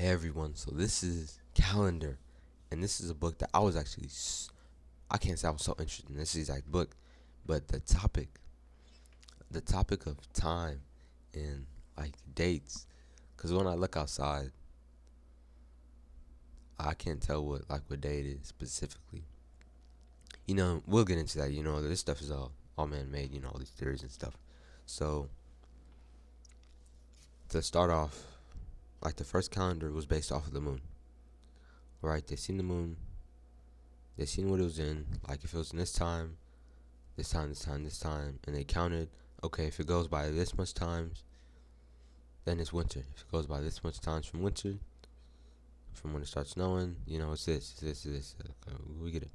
Hey everyone, so this is Calendar, and this is a book that I was actually, I can't say I was so interested in this exact book, but the topic of time and like dates, because when I look outside, I can't tell what day it is specifically. We'll get into that. This stuff is all man made. All these theories and stuff. So to start off, like the first calendar was based off of the moon. Right? They seen the moon. They seen what it was in. Like if it was in this time, this time, this time, and they counted. Okay, if it goes by this much times, then it's winter. If it goes by this much times from winter, from when it starts snowing, it's this. We get it.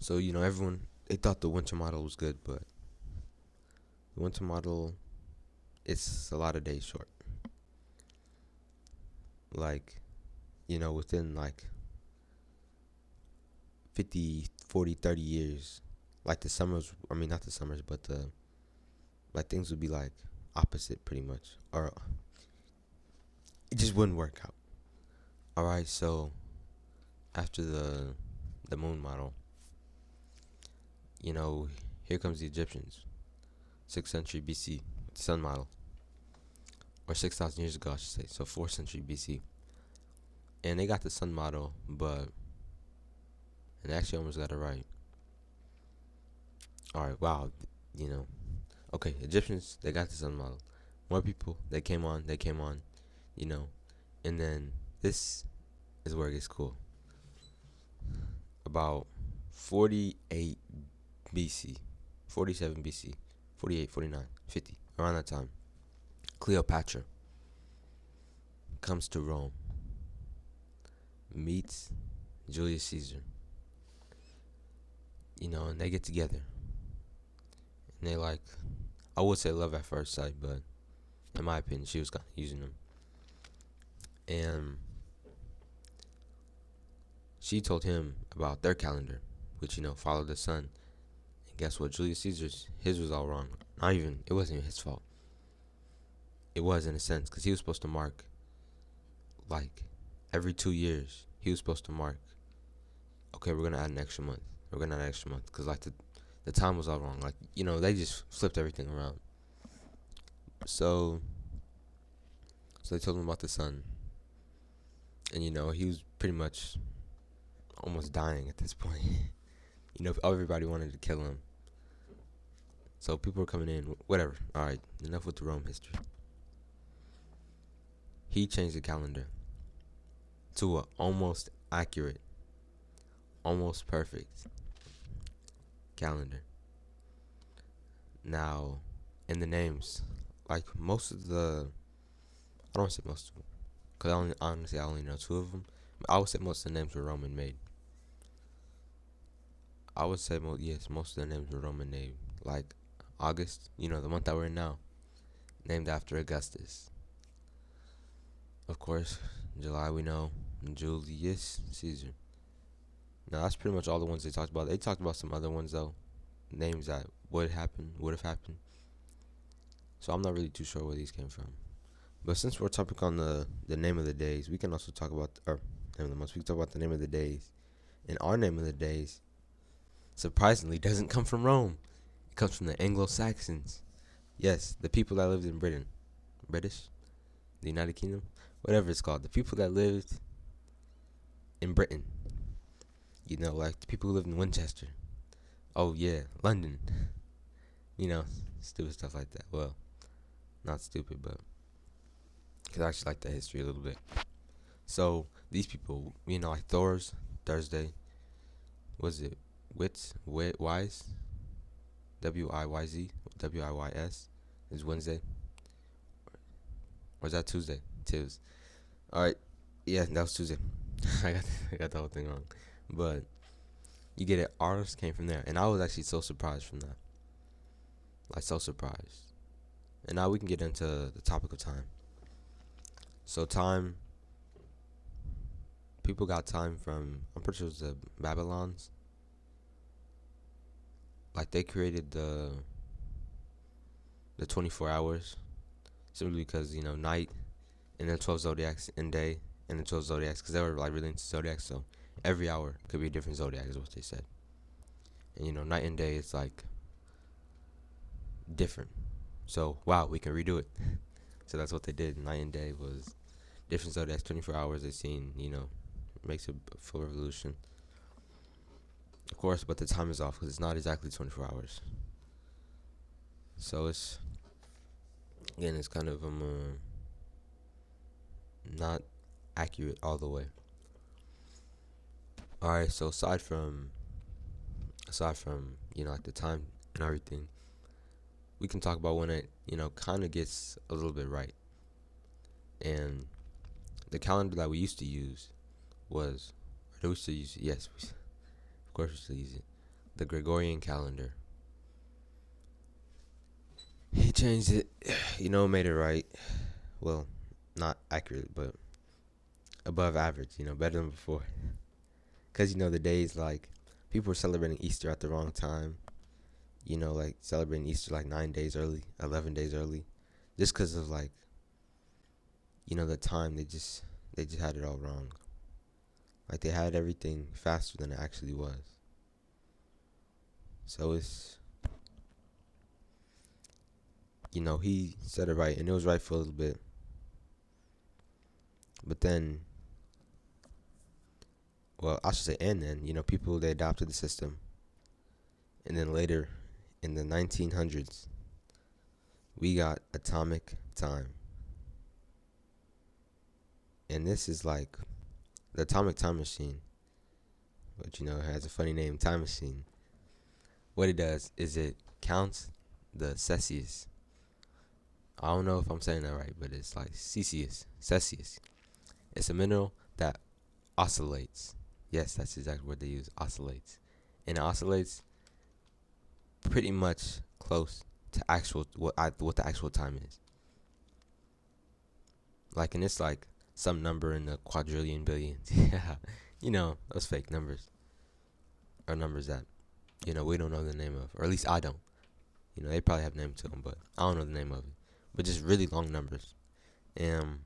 So everyone they thought the winter model was good, but the winter model it's a lot of days short. Like within like 50, 40, 30 years, like the summers. I mean, not the summers, but the like things would be like opposite pretty much, or it just wouldn't work out. All right, so after the moon model, you know, here comes the Egyptians, 6th century BC, the sun model, or 6,000 years ago, I should say, so 4th century BC, and they got the sun model, but and they actually almost got it right. All right, wow, you know, okay, Egyptians they got the sun model. More people they came on, you know, and then this is where it gets cool. About 48 BC, 47 BC, 48, 49, 50, around that time, Cleopatra comes to Rome, meets Julius Caesar, and they get together. And they like, I would say love at first sight, but in my opinion, she was kind of using him. And she told him about their calendar, which, followed the sun. And guess what? Julius Caesar's, his was all wrong. It wasn't even his fault. It was in a sense, because he was supposed to mark, like, every 2 years, he was supposed to mark, okay, we're going to add an extra month. We're going to add an extra month, because, like, the time was all wrong. Like, they just flipped everything around. So, so they told him about the sun. And, he was pretty much almost dying at this point. Everybody wanted to kill him. So people were coming in, whatever. All right, enough with the Rome history. He changed the calendar to a almost accurate, almost perfect calendar. Now, in the names, like most of I don't want to say most of them, because honestly I only know two of them. I would say most of the names were Roman made. I would say yes, most of the names were Roman made. Like August, the month that we're in now, named after Augustus. Of course, July we know Julius Caesar. Now that's pretty much all the ones they talked about. They talked about some other ones though, names that would have happened. So I'm not really too sure where these came from. But since we're topic on the name of the days, we can also talk about or name of the months. We can talk about the name of the days. And our name of the days, surprisingly, doesn't come from Rome. It comes from the Anglo-Saxons. Yes, the people that lived in Britain, British, the United Kingdom, whatever it's called. The people that lived in Britain. Like the people who lived in Winchester. Oh yeah, London. You know, stupid stuff like that. Well, not stupid, but because I actually like that history a little bit. So these people, like Thor's Thursday. Was it Wise? Wiyz is Wednesday. Or is that Tuesday? Tuesday. All right. Yeah, that was Tuesday. I got the whole thing wrong. But you get it. Ours came from there, and I was actually so surprised from that. Like so surprised. And now we can get into the topic of time. So time, people got time from, I'm pretty sure it was the Babylons. Like they created the 24 hours simply because night and then 12 zodiacs in day, and then 12 zodiacs because they were like really into zodiacs. So every hour could be a different zodiac, is what they said. And night and day is like different. So wow, we can redo it. So that's what they did. Night and day was different zodiacs, 24 hours. They seen, makes a full revolution. Of course, but the time is off because it's not exactly 24 hours. So it's kind of not accurate all the way. All right, so aside from like the time and everything, we can talk about when it kind of gets a little bit right. And the calendar that we used to use was, or we used to use, yes, of course we still use it, the Gregorian calendar. He changed it, made it right. Well, not accurate, but above average, better than before. Because, the days like people were celebrating Easter at the wrong time, like celebrating Easter like 9 days early, 11 days early, just because of like, the time they just had it all wrong. Like they had everything faster than it actually was. So he said it right, and it was right for a little bit. But then, well, I should say, and then, people, they adopted the system. And then later, in the 1900s, we got atomic time. And this is like the atomic time machine, which, has a funny name, time machine. What it does is it counts the Celsius. I don't know if I'm saying that right, but it's like Celsius. It's a mineral that oscillates. Yes, that's the exact word they use, oscillates. And it oscillates pretty much close to what the actual time is. Like, and it's like some number in the quadrillion billions. Yeah, those fake numbers are numbers that we don't know the name of, or at least I don't. They probably have names to them, but I don't know the name of it. But just really long numbers, and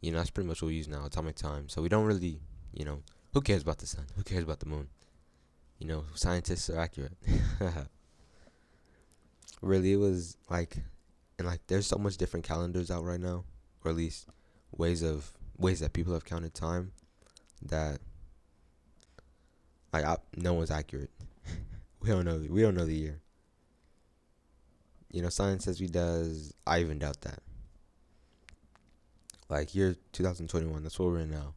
that's pretty much what we use now, atomic time. So we don't really, who cares about the sun? Who cares about the moon? Scientists are accurate. Really, it was like, and like, there's so much different calendars out right now, or at least ways that people have counted time that like no one's accurate. We don't know. We don't know the year. Science says we does. I even doubt that. Like year 2021, that's what we're in now.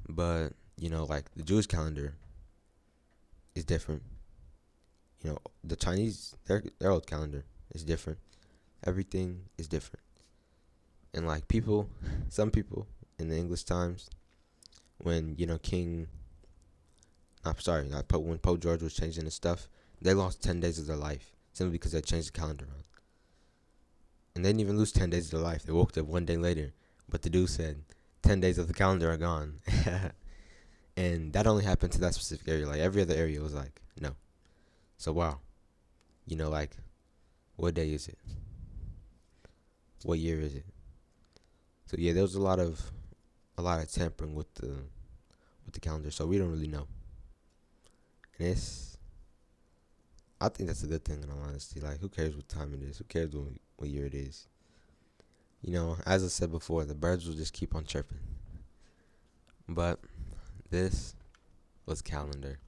But like the Jewish calendar is different. The Chinese, their old calendar is different. Everything is different. And like some people in the English times, when when Pope George was changing his stuff, they lost 10 days of their life simply because they changed the calendar around. And they didn't even lose 10 days of their life. They woke up one day later, but the dude said 10 days of the calendar are gone. And that only happened to that specific area. Like every other area was like, no. So wow. Like, what day is it? What year is it? So yeah, there was a lot of tampering with the calendar, so we don't really know. And I think that's a good thing in all honesty. Like, who cares what time it is? Who cares what year it is? As I said before, the birds will just keep on chirping. But this was calendar.